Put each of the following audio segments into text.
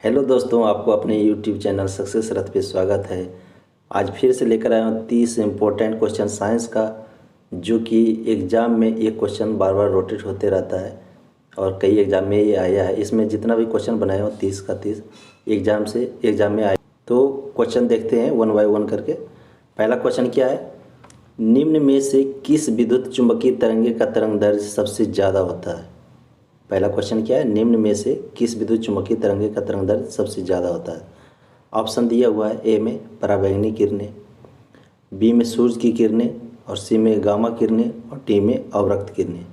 Hello दोस्तों, आपको अपने यूट्यूब चैनल सक्सेस रथ पे स्वागत है। आज फिर से लेकर आया हूँ 30 इम्पोर्टेंट क्वेश्चन साइंस का, जो कि एग्ज़ाम में एक क्वेश्चन बार बार रोटेट होते रहता है और कई एग्ज़ाम में ये आया है। इसमें जितना भी क्वेश्चन बनाया हो 30 का 30 एग्ज़ाम में आया। तो क्वेश्चन देखते हैं वन बाय वन करके। पहला क्वेश्चन क्या है, निम्न में से किस विद्युत चुंबकीय तरंगे का तरंग दैर्ध्य सबसे ज़्यादा होता है। पहला क्वेश्चन क्या है, निम्न में से किस विद्युत चुम्बकीय तरंगे का तरंग दैर्ध्य सबसे ज़्यादा होता है। ऑप्शन दिया हुआ है, ए में पराबैंगनी किरणें, बी में सूरज की किरणें, और सी में गामा किरणें, और डी में अवरक्त किरणें।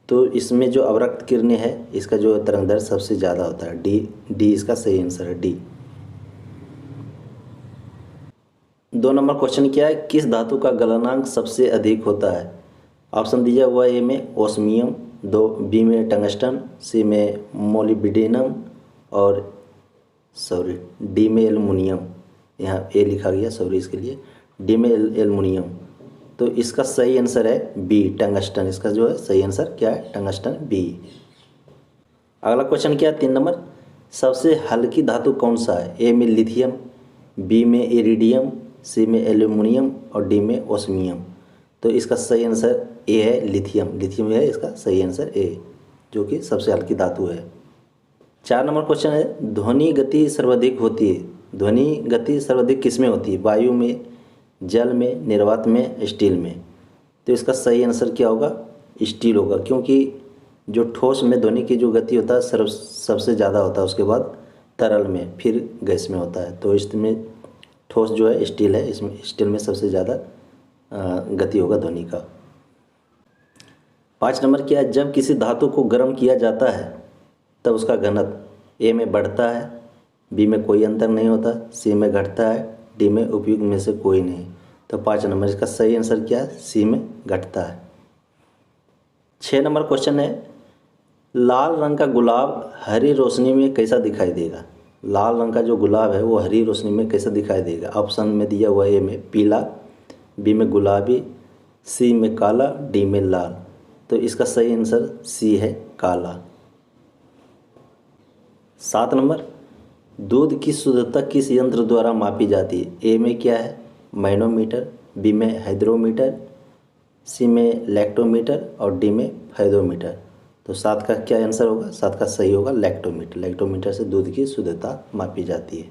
तो इसमें जो अवरक्त किरणें है इसका जो तरंग दैर्ध्य सबसे ज़्यादा होता है, डी इसका सही आंसर है, डी। 2 नंबर क्वेश्चन क्या है, किस धातु का गलनांक सबसे अधिक होता है। ऑप्शन दिया हुआ है, ए में ओस्मियम, बी में टंगस्टन, सी में मोलिब्डेनम, और डी में एल्युमिनियम। यहाँ ए लिखा गया, इसके लिए डी में एल्युमिनियम। तो इसका सही आंसर है बी, टंगस्टन। इसका जो है सही आंसर क्या है, टंगस्टन, बी। अगला क्वेश्चन क्या है, 3 नंबर, सबसे हल्की धातु कौन सा है। ए में लिथियम, बी में इरिडियम, सी में एल्युमिनियम, और डी में ओस्मियम। तो इसका सही आंसर ए है, लिथियम। लिथियम है इसका सही आंसर, ए, जो कि सबसे हल्की धातु है। 4 नंबर क्वेश्चन है, ध्वनि गति सर्वाधिक होती है। ध्वनि गति सर्वाधिक किस में होती है, वायु में, जल में, निर्वात में, स्टील में। तो इसका सही आंसर क्या होगा, स्टील होगा, क्योंकि जो ठोस में ध्वनि की जो गति होता है सबसे ज़्यादा होता है, उसके बाद तरल में, फिर गैस में होता है। तो इसमें ठोस जो है स्टील है, इसमें स्टील में सबसे ज़्यादा गति होगा ध्वनि का। 5 नंबर क्या है, जब किसी धातु को गर्म किया जाता है तब उसका घनत्व ए में बढ़ता है, बी में कोई अंतर नहीं होता, सी में घटता है, डी में उपयुक्त में से कोई नहीं। तो 5 नंबर इसका सही आंसर क्या है, सी में घटता है। 6 नंबर क्वेश्चन है, लाल रंग का गुलाब हरी रोशनी में कैसा दिखाई देगा। लाल रंग का जो गुलाब है वो हरी रोशनी में कैसा दिखाई देगा। ऑप्शन में दिया हुआ ए में पीला, बी में गुलाबी, सी में काला, डी में लाल। तो इसका सही आंसर सी है, काला। 7 नंबर, दूध की शुद्धता किस यंत्र द्वारा मापी जाती है। ए में क्या है, मैनोमीटर, बी में हाइड्रोमीटर, सी में लैक्टोमीटर, और डी में फाइडोमीटर। तो 7 का क्या आंसर होगा, 7 का सही होगा लैक्टोमीटर। लैक्टोमीटर से दूध की शुद्धता मापी जाती है।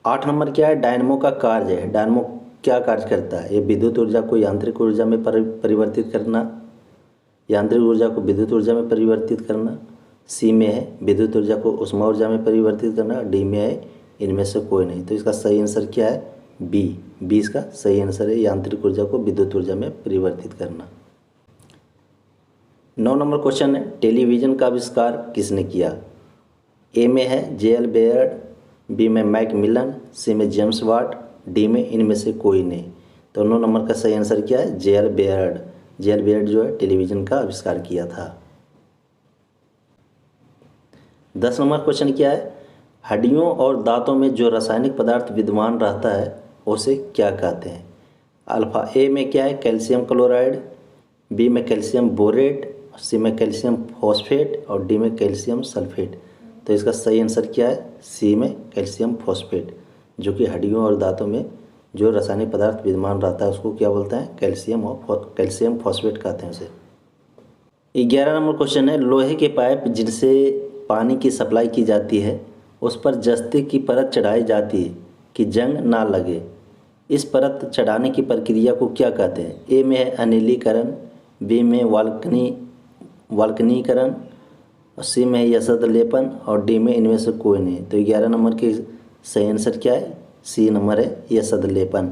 8 नंबर क्या है, डायनमो का कार्य है। डायनमो क्या कार्य करता है। ये विद्युत ऊर्जा को यांत्रिक ऊर्जा में परिवर्तित करना, यांत्रिक ऊर्जा को विद्युत ऊर्जा में परिवर्तित करना, सी में है विद्युत ऊर्जा को ऊष्मा ऊर्जा में परिवर्तित करना, डी में है इनमें से कोई नहीं। तो इसका सही आंसर क्या है, बी इसका सही आंसर है, यांत्रिक ऊर्जा को विद्युत ऊर्जा में परिवर्तित करना। 9 नंबर क्वेश्चन है, टेलीविज़न का आविष्कार किसने किया। ए में है जे.एल. बेयर्ड, बी में मैकमिलन, सी में जेम्स वाट, डी में इनमें से कोई नहीं। तो 9 नंबर का सही आंसर क्या है, जे.एल. बेयर्ड। जे.एल. बेयर्ड जो है टेलीविज़न का आविष्कार किया था। 10 नंबर क्वेश्चन क्या है, हड्डियों और दांतों में जो रासायनिक पदार्थ विद्यमान रहता है उसे क्या कहते हैं। अल्फा ए में क्या है, कैल्शियम क्लोराइड, बी में कैल्शियम बोरेट, सी में कैल्शियम फॉस्फेट, और डी में कैल्शियम सल्फेट। तो इसका सही आंसर क्या है, सी में कैल्शियम फॉस्फेट, जो कि हड्डियों और दांतों में जो रासायनिक पदार्थ विद्यमान रहता है उसको क्या बोलते हैं, कैल्शियम फॉस्फेट कहते हैं उसे। 11 नंबर क्वेश्चन है, लोहे के पाइप जिनसे पानी की सप्लाई की जाती है उस पर जस्ते की परत चढ़ाई जाती है कि जंग ना लगे। इस परत चढ़ाने की प्रक्रिया को क्या कहते हैं। ए में है अनिलीकरण, बी में वाल्कनीकरण, सी में है यसद लेपन, और डी में इनमें से कोई नहीं। तो 11 नंबर के सही आंसर क्या है, सी नंबर है, यसद लेपन।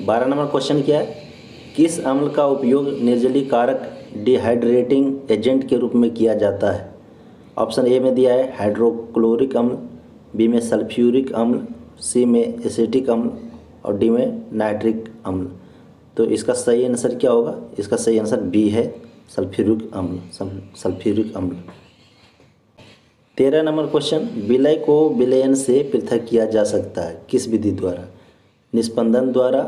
12 नंबर क्वेश्चन क्या है, किस अम्ल का उपयोग निर्जलीकारक डिहाइड्रेटिंग एजेंट के रूप में किया जाता है। ऑप्शन ए में दिया है हाइड्रोक्लोरिक अम्ल, बी में सल्फ्यूरिक अम्ल, सी में एसिटिक अम्ल, और डी में नाइट्रिक अम्ल। तो इसका सही आंसर क्या होगा, इसका सही आंसर बी है, सल्फ्यूरिक अम्ल। 13 नंबर क्वेश्चन, विलय को विलयन से पृथक किया जा सकता है किस विधि द्वारा। निस्पंदन द्वारा,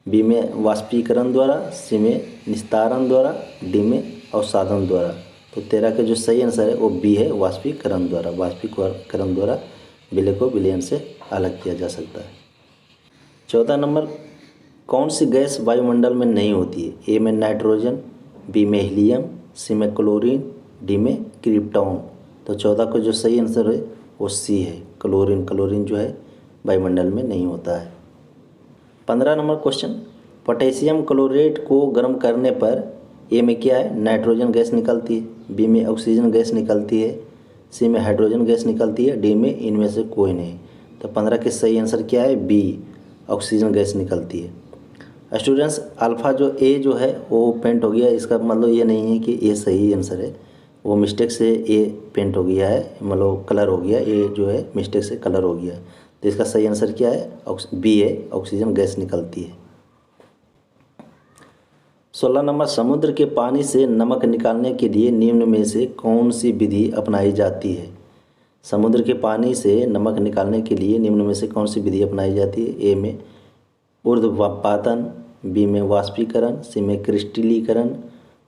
बी में वाष्पीकरण द्वारा, सी में निस्तारण द्वारा, डी में अवसादन द्वारा। तो 13 का जो सही आंसर है वो बी है, वाष्पीकरण द्वारा। वाष्पीकरण द्वारा विलय को विलयन से अलग किया जा सकता है। 14 नंबर, कौन सी गैस वायुमंडल में नहीं होती है? ए में नाइट्रोजन, बी में हीलियम, सी में क्लोरीन, डी में क्रिप्टॉन। तो 14 का जो सही आंसर है वो सी है, क्लोरीन। क्लोरीन जो है वायुमंडल में नहीं होता है। 15 नंबर क्वेश्चन, पोटेशियम क्लोरेट को गर्म करने पर ए में क्या है? नाइट्रोजन गैस निकलती है, बी में ऑक्सीजन गैस निकलती है, सी में हाइड्रोजन गैस निकलती है, डी में इनमें से कोई नहीं। तो 15 के सही आंसर क्या है? बी, ऑक्सीजन गैस निकलती है। स्टूडेंट्स, अल्फ़ा जो ए जो है वो पेंट हो गया, इसका मतलब ये नहीं है कि ए सही आंसर है, वो मिस्टेक से ए पेंट हो गया है, मतलब कलर हो गया, ए जो है मिस्टेक से कलर हो गया। तो इसका सही आंसर क्या है? बी है, ऑक्सीजन गैस निकलती है। 16 नंबर, समुद्र के पानी से नमक निकालने के लिए निम्न में से कौन सी विधि अपनाई जाती है? समुद्र के पानी से नमक निकालने के लिए निम्न में से कौन सी विधि अपनाई जाती है? ए में ऊर्ध्वपातन, बी में वाष्पीकरण, सी में क्रिस्टलीकरण,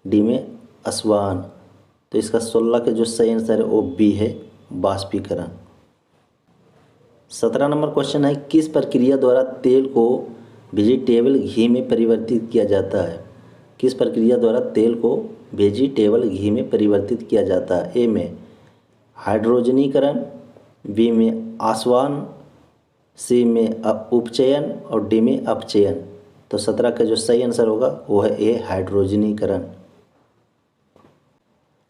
डी में अस्वान। तो इसका 16 का जो सही आंसर है वो बी है, वाष्पीकरण। 17 नंबर क्वेश्चन है, किस प्रक्रिया द्वारा तेल को वेजिटेबल घी में परिवर्तित किया जाता है? किस प्रक्रिया द्वारा तेल को वेजिटेबल घी में परिवर्तित किया जाता है? ए में हाइड्रोजनीकरण, बी में आसवान, सी में उपचयन और डी में अपचयन। तो 17 का जो सही आंसर होगा वो है ए, हाइड्रोजनीकरण।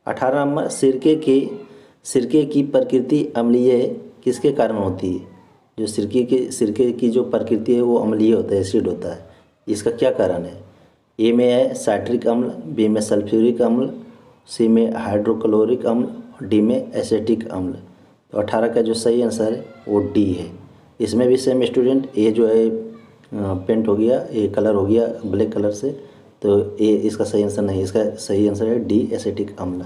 18 नंबर, सिरके की प्रकृति अम्लीय किसके कारण होती है? जो सिरके की जो प्रकृति है वो अम्लीय होता है, एसिड होता है। इसका क्या कारण है? ए में है साइट्रिक अम्ल, बी में सल्फ्यूरिक अम्ल, सी में हाइड्रोक्लोरिक अम्ल और डी में एसिटिक अम्ल। तो 18 का जो सही आंसर है वो डी है। इसमें भी सेम स्टूडेंट, ए जो है पेंट हो गया, ए कलर हो गया ब्लैक कलर से, तो ए इसका सही आंसर नहीं, इसका सही आंसर है डी, एसिटिक अम्ल।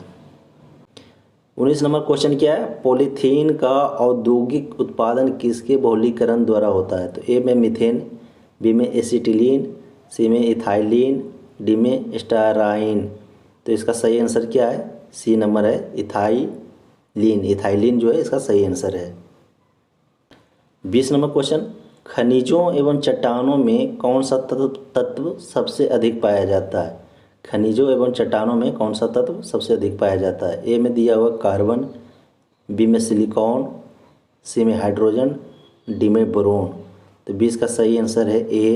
19 नंबर क्वेश्चन क्या है? पॉलीथीन का औद्योगिक उत्पादन किसके बहुलीकरण द्वारा होता है? तो ए में मीथेन, बी में एसिटिलीन, सी में इथाइलीन, डी में स्टाराइन। तो इसका सही आंसर क्या है? सी नंबर है, इथाइलीन। इथाइलीन जो है इसका सही आंसर है। 20 नंबर क्वेश्चन, खनिजों एवं चट्टानों में कौन सा तत्व सबसे अधिक पाया जाता है? खनिजों एवं चट्टानों में कौन सा तत्व सबसे अधिक पाया जाता है? ए में दिया हुआ कार्बन, बी में सिलिकॉन, सी में हाइड्रोजन, डी में बोरोन। तो 20 का सही आंसर है ए,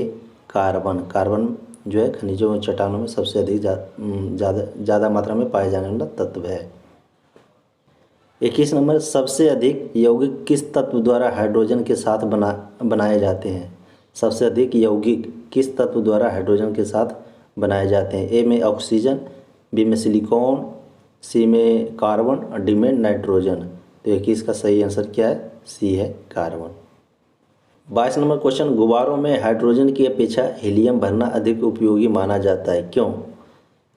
कार्बन। कार्बन जो है खनिजों एवं चट्टानों में सबसे अधिक ज़्यादा मात्रा में पाए जाने वाला तत्व है। 21 नंबर, सबसे अधिक यौगिक किस तत्व द्वारा हाइड्रोजन के साथ बनाए जाते हैं? सबसे अधिक यौगिक किस तत्व द्वारा हाइड्रोजन के साथ बनाए जाते हैं? ए में ऑक्सीजन, बी में सिलिकॉन, सी में कार्बन और डी में नाइट्रोजन। तो 21 का सही आंसर क्या है? सी है, कार्बन। 22 नंबर क्वेश्चन, गुब्बारों में हाइड्रोजन की अपेक्षा हीलियम भरना अधिक उपयोगी माना जाता है, क्यों?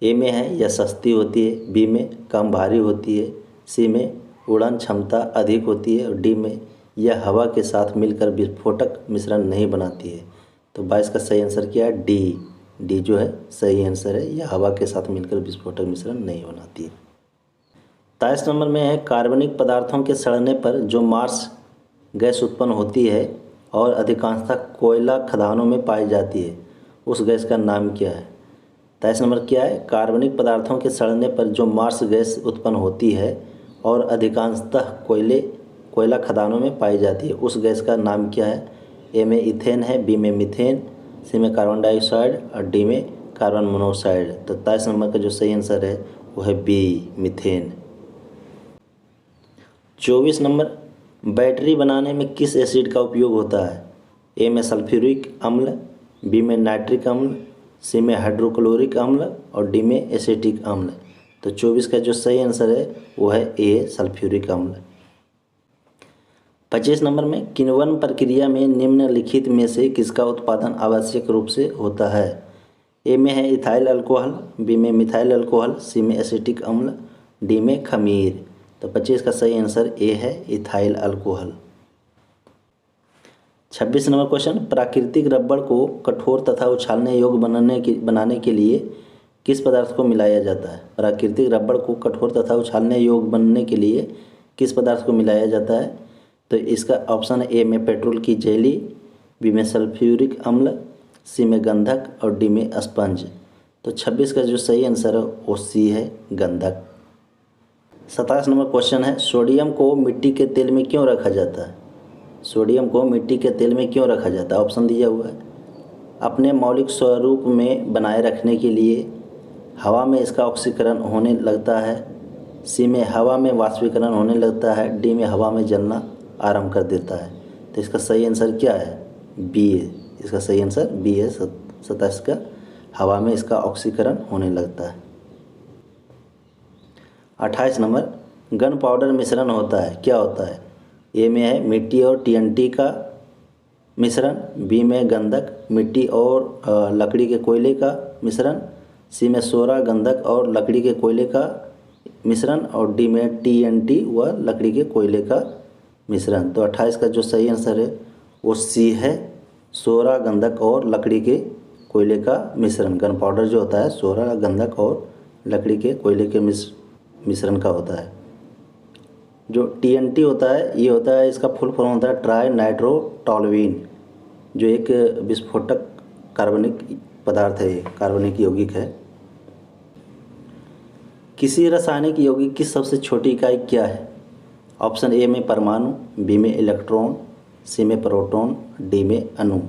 ए में है यह सस्ती होती है, बी में कम भारी होती है, सी में उड़ान क्षमता अधिक होती है और डी में यह हवा के साथ मिलकर विस्फोटक मिश्रण नहीं बनाती है। तो 22 का सही आंसर क्या है? डी। डी जो है सही आंसर है, यह हवा के साथ मिलकर विस्फोटक मिश्रण नहीं बनाती है। 23 नंबर में है, कार्बनिक पदार्थों के सड़ने पर जो मार्स गैस उत्पन्न होती है और अधिकांशतः कोयला खदानों में पाई जाती है, उस गैस का नाम क्या है? 23 नंबर क्या है? कार्बनिक पदार्थों के सड़ने पर जो मार्स गैस उत्पन्न होती है और अधिकांशतः कोयला खदानों में पाई जाती है, उस गैस का नाम क्या है? ए में इथेन है, बी में मीथेन, सी में कार्बन डाइऑक्साइड और डी में कार्बन मोनोऑक्साइड। तो 23 नंबर का जो सही आंसर है वो है बी, मीथेन। 24 नंबर, बैटरी बनाने में किस एसिड का उपयोग होता है? ए में सल्फ्यूरिक अम्ल, बी में नाइट्रिक अम्ल, सी में हाइड्रोक्लोरिक अम्ल और डी में एसिटिक अम्ल। तो 24 का जो सही आंसर है वो है ए, सल्फ्यूरिक अम्ल। 25 नंबर में, किण्वन प्रक्रिया में निम्नलिखित में से किसका उत्पादन आवश्यक रूप से होता है? ए में है इथाइल अल्कोहल, बी में मिथाइल अल्कोहल, सी में एसिटिक अम्ल, डी में खमीर। तो 25 का सही आंसर ए है, इथाइल अल्कोहल। 26 नंबर क्वेश्चन, प्राकृतिक रबड़ को कठोर तथा उछालने योग्य बनाने के लिए किस पदार्थ को मिलाया जाता है? प्राकृतिक रबड़ को कठोर तथा उछालने योग्य बनने के लिए किस पदार्थ को मिलाया जाता है? तो इसका ऑप्शन है ए में पेट्रोल की जेली, बी में सल्फ्यूरिक अम्ल, सी में गंधक और डी में स्पंज। तो 26 का जो सही आंसर है वो सी है, गंधक। 27 नंबर क्वेश्चन है, सोडियम को मिट्टी के तेल में क्यों रखा जाता है? सोडियम को मिट्टी के तेल में क्यों रखा जाता है? ऑप्शन दिया हुआ है। अपने मौलिक स्वरूप में बनाए रखने के लिए, हवा में इसका ऑक्सीकरण होने लगता है, सी में हवा में वाष्पीकरण होने लगता है, डी में हवा में जलना आरंभ कर देता है। तो इसका सही आंसर क्या है? बी है। इसका सही आंसर बी है, 27 का। हवा में इसका ऑक्सीकरण होने लगता है। 28 नंबर, गन पाउडर मिश्रण होता है, क्या होता है? ए में है मिट्टी और टीएनटी का मिश्रण, बी में गंधक, मिट्टी और लकड़ी के कोयले का मिश्रण, सी में सोरा, गंधक और लकड़ी के कोयले का मिश्रण और डी में टीएनटी व लकड़ी के कोयले का मिश्रण। तो 28 का जो सही आंसर है वो सी है, सोरा, गंधक और लकड़ी के कोयले का मिश्रण। गन पाउडर जो होता है सोरा, गंधक और लकड़ी के कोयले के मिश्रण का होता है। जो टीएनटी होता है ये होता है, इसका फुल फॉर्म होता है ट्राई नाइट्रो टॉलुएन, जो एक विस्फोटक कार्बनिक पदार्थ है, ये कार्बनिक यौगिक है। किसी रासायनिक यौगिक की सबसे छोटी इकाई क्या है? ऑप्शन ए में परमाणु, बी में इलेक्ट्रॉन, सी में प्रोटॉन, डी में अणु।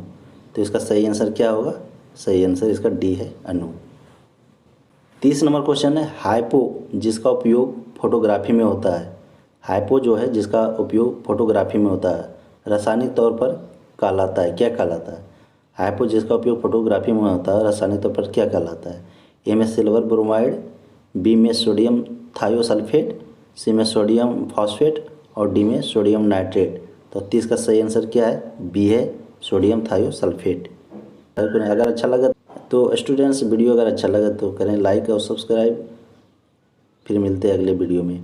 तो इसका सही आंसर क्या होगा? सही आंसर इसका डी है, अणु। 30 नंबर क्वेश्चन है, हाइपो जिसका उपयोग फोटोग्राफी में होता है, हाइपो जो है जिसका उपयोग फोटोग्राफी में होता है, रासायनिक तौर पर कहलाता है, क्या कहलाता है? हाइपो जिसका उपयोग फोटोग्राफी में होता है, रासायनिक तौर पर क्या कहलाता है? ए में सिल्वर ब्रोमाइड, बी में सोडियम थायोसल्फेट, सी में सोडियम फॉस्फेट और डी में सोडियम नाइट्रेट। तो 30 का सही आंसर क्या है? बी है, सोडियम थायोसल्फेट। अगर अच्छा लगा तो स्टूडेंट्स, वीडियो अगर अच्छा लगा तो करें लाइक और सब्सक्राइब। फिर मिलते हैं अगले वीडियो में।